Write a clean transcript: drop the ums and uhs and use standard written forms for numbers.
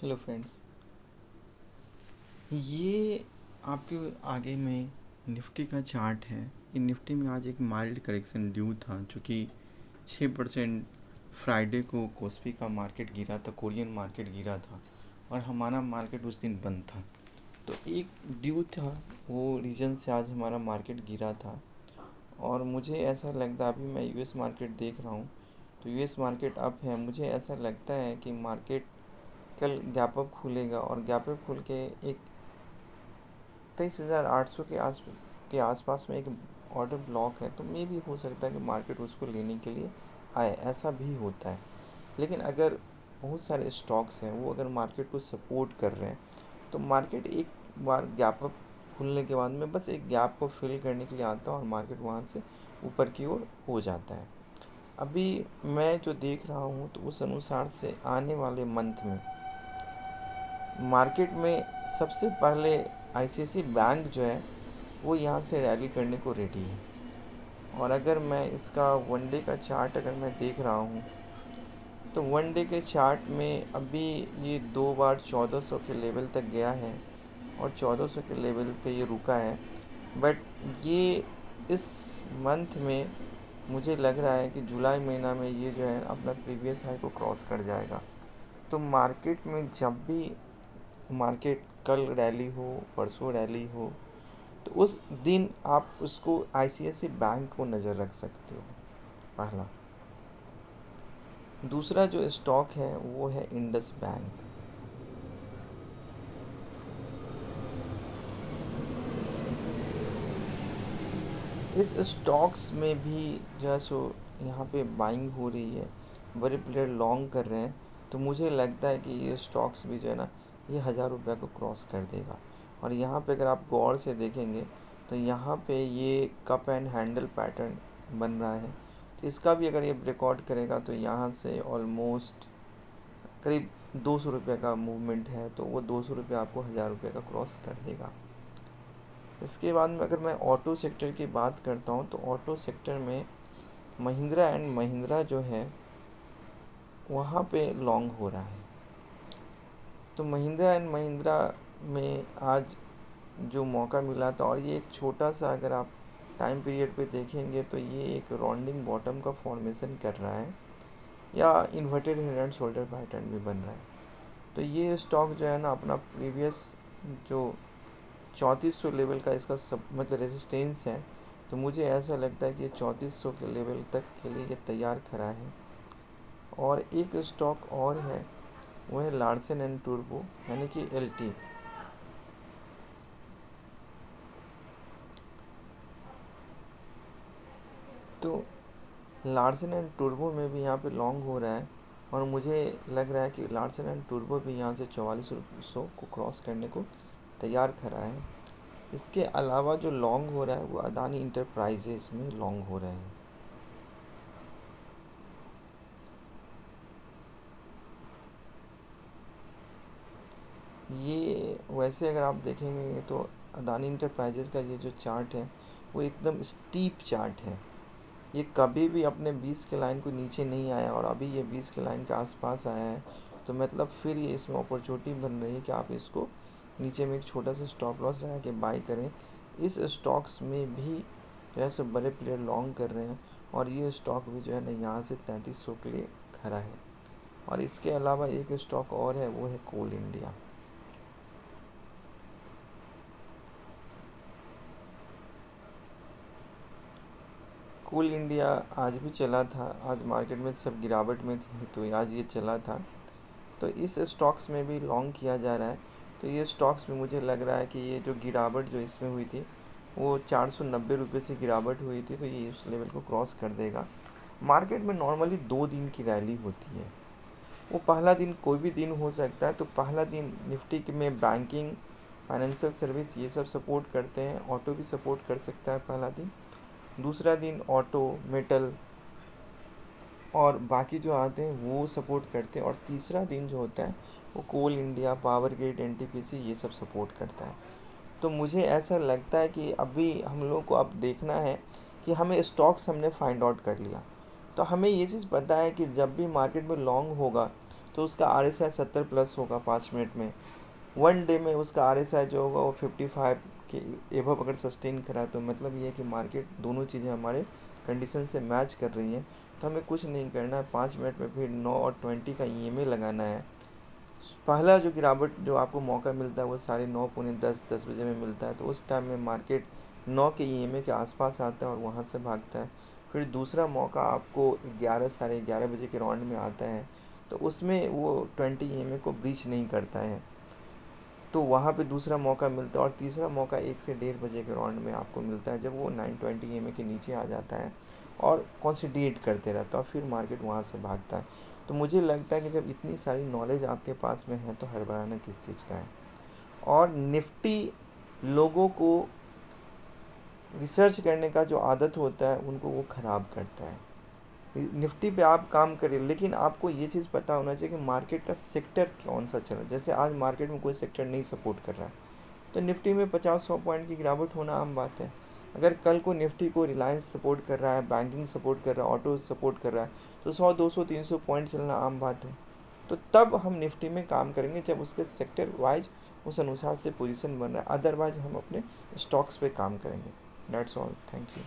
Hello friends. ये आपके आगे में निफ्टी का चार्ट है। ये निफ्टी में आज एक माइल्ड करेक्शन ड्यू था, जो कि 6% फ्राइडे को कोस्पी का मार्केट गिरा था, कोरियन मार्केट गिरा था और हमारा मार्केट उस दिन बंद था। तो एक ड्यू था, वो रीज़न से आज हमारा मार्केट गिरा था। और मुझे ऐसा लगता, अभी मैं यूएस मार्केट देख रहा हूँ तो यूएस मार्केट अप है। मुझे ऐसा लगता है कि मार्केट कल गैप अप खुलेगा और गैप अप खुल के एक 23,800 के आसपास में एक ऑर्डर ब्लॉक है, तो मे भी हो सकता है कि मार्केट उसको लेने के लिए आए, ऐसा भी होता है। लेकिन अगर बहुत सारे स्टॉक्स हैं वो अगर मार्केट को सपोर्ट कर रहे हैं तो मार्केट एक बार गैप अप खुलने के बाद में बस एक गैप को फिल करने के लिए आता है और मार्केट वहाँ से ऊपर की ओर हो जाता है। अभी मैं जो देख रहा हूँ तो उस अनुसार से आने वाले मंथ में मार्केट में सबसे पहले आईसीआईसी बैंक जो है वो यहाँ से रैली करने को रेडी है। और अगर मैं इसका वन डे का चार्ट अगर मैं देख रहा हूँ तो वन डे के चार्ट में अभी ये 2 बार 1400 के लेवल तक गया है और 1400 के लेवल पे ये रुका है। बट ये इस मंथ में मुझे लग रहा है कि जुलाई महीना में ये जो है अपना प्रीवियस हाई को क्रॉस कर जाएगा। तो मार्केट में जब भी मार्केट कल रैली हो, परसों रैली हो, तो उस दिन आप उसको आईसीआईसी बैंक को नज़र रख सकते हो, पहला। दूसरा जो स्टॉक है वो है इंडस बैंक। इस स्टॉक्स में भी जो है सो यहाँ पे बाइंग हो रही है, बड़े प्लेयर लॉन्ग कर रहे हैं। तो मुझे लगता है कि ये स्टॉक्स भी जो है ना, ये 1,000 रुपये को क्रॉस कर देगा। और यहाँ पे अगर आप गौर से देखेंगे तो यहाँ पे ये कप एंड हैंडल पैटर्न बन रहा है। तो इसका भी अगर ये ब्रेकआउट करेगा तो यहाँ से ऑलमोस्ट करीब 200 रुपये का मूवमेंट है, तो वो 200 रुपये आपको 1,000 रुपये का क्रॉस कर देगा। इसके बाद में अगर मैं ऑटो सेक्टर की बात करता हूँ तो ऑटो सेक्टर में महिंद्रा एंड महिंद्रा जो है वहाँ पे लॉन्ग हो रहा है। तो महिंद्रा एंड महिंद्रा में आज जो मौका मिला था, और ये एक छोटा सा अगर आप टाइम पीरियड पे देखेंगे तो ये एक राउंडिंग बॉटम का फॉर्मेशन कर रहा है या inverted head and shoulder pattern भी बन रहा है। तो ये स्टॉक जो है ना अपना प्रीवियस जो 3400 लेवल का इसका सब मतलब रेजिस्टेंस है, तो मुझे ऐसा लगता है कि ये 3400 के लेवल तक के लिए ये तैयार खड़ा है। और एक स्टॉक और है, वो है लार्सन एंड टूर्बो यानी कि एलटी। तो लार्सन एंड टूर्बो में भी यहाँ पे लॉन्ग हो रहा है और मुझे लग रहा है कि लार्सन एंड टूर्बो भी यहाँ से 4400 को क्रॉस करने को तैयार खड़ा है। इसके अलावा जो लॉन्ग हो रहा है वो अदानी इंटरप्राइजेस में लॉन्ग हो रहे हैं। ये वैसे अगर आप देखेंगे तो अदानी इंटरप्राइजेस का ये जो चार्ट है वो एकदम स्टीप चार्ट है। ये कभी भी अपने 20 के लाइन को नीचे नहीं आया और अभी ये 20 के लाइन के आसपास आया है। तो मतलब फिर ये इसमें अपॉर्चुनिटी बन रही है कि आप इसको नीचे में एक छोटा सा स्टॉप लॉस लगा के बाई करें। इस स्टॉक्स में भी जो है सब बड़े प्लेयर लॉन्ग कर रहे हैं और ये स्टॉक भी जो है ना यहाँ से 3300 के लिए खड़ा है। और इसके अलावा एक स्टॉक और है, वो है कोल इंडिया। कोल इंडिया आज भी चला था, आज मार्केट में सब गिरावट में थी तो आज ये चला था। तो इस स्टॉक्स में भी लॉन्ग किया जा रहा है। तो ये स्टॉक्स में मुझे लग रहा है कि ये जो गिरावट जो इसमें हुई थी वो 490 रुपये से गिरावट हुई थी, तो ये उस लेवल को क्रॉस कर देगा। मार्केट में नॉर्मली 2 दिन की रैली होती है, वो पहला दिन कोई भी दिन हो सकता है। तो पहला दिन निफ्टी में बैंकिंग, फाइनेंशियल सर्विस ये सब सपोर्ट करते हैं, ऑटो भी सपोर्ट कर सकता है पहला दिन। दूसरा दिन ऑटो, मेटल और बाकी जो आते हैं वो सपोर्ट करते हैं। और तीसरा दिन जो होता है वो कोल इंडिया, पावर ग्रिड, एनटीपीसी ये सब सपोर्ट करता है। तो मुझे ऐसा लगता है कि अभी हम लोगों को अब देखना है कि हमें स्टॉक्स हमने फाइंड आउट कर लिया, तो हमें ये चीज़ पता है कि जब भी मार्केट में लॉन्ग होगा तो उसका RSI 70 प्लस होगा 5 मिनट में। 1 डे में उसका RSI जो होगा वो 55 के एबव अगर सस्टेन करा, तो मतलब ये है कि मार्केट दोनों चीज़ें हमारे कंडीशन से मैच कर रही हैं। तो हमें कुछ नहीं करना है, 5 मिनट में फिर 9 और 20 का EMA लगाना है। पहला जो गिरावट जो आपको मौका मिलता है वो 9:30 पौने 10 बजे में मिलता है, तो उस टाइम में मार्केट 9 के EMA के आसपास आता है और वहाँ से भागता है। फिर दूसरा मौका आपको 11 11:30 बजे के राउंड में आता है, तो उसमें वो 20 EMA को ब्रीच नहीं करता है, तो वहाँ पे दूसरा मौका मिलता है। और तीसरा मौका 1 से 1:30 बजे के राउंड में आपको मिलता है, जब वो 920 EMA के नीचे आ जाता है और कंसोलिडेट करते रहता है, और फिर मार्केट वहाँ से भागता है। तो मुझे लगता है कि जब इतनी सारी नॉलेज आपके पास में है तो हड़बड़ाना किस चीज़ का है। और निफ्टी लोगों को रिसर्च करने का जो आदत होता है उनको वो ख़राब करता है। निफ्टी पे आप काम करिए, लेकिन आपको ये चीज़ पता होना चाहिए कि मार्केट का सेक्टर कौन सा चल रहा है। जैसे आज मार्केट में कोई सेक्टर नहीं सपोर्ट कर रहा है, तो निफ्टी में 50-100 पॉइंट की गिरावट होना आम बात है। अगर कल को निफ्टी को रिलायंस सपोर्ट कर रहा है, बैंकिंग सपोर्ट कर रहा है, ऑटो सपोर्ट कर रहा है, तो 100, 200, 300 पॉइंट चलना आम बात है। तो तब हम निफ्टी में काम करेंगे जब उसके सेक्टर वाइज उस अनुसार से पोजीशन बन रहा है, अदरवाइज हम अपने स्टॉक्स पे काम करेंगे। That's all, thank you.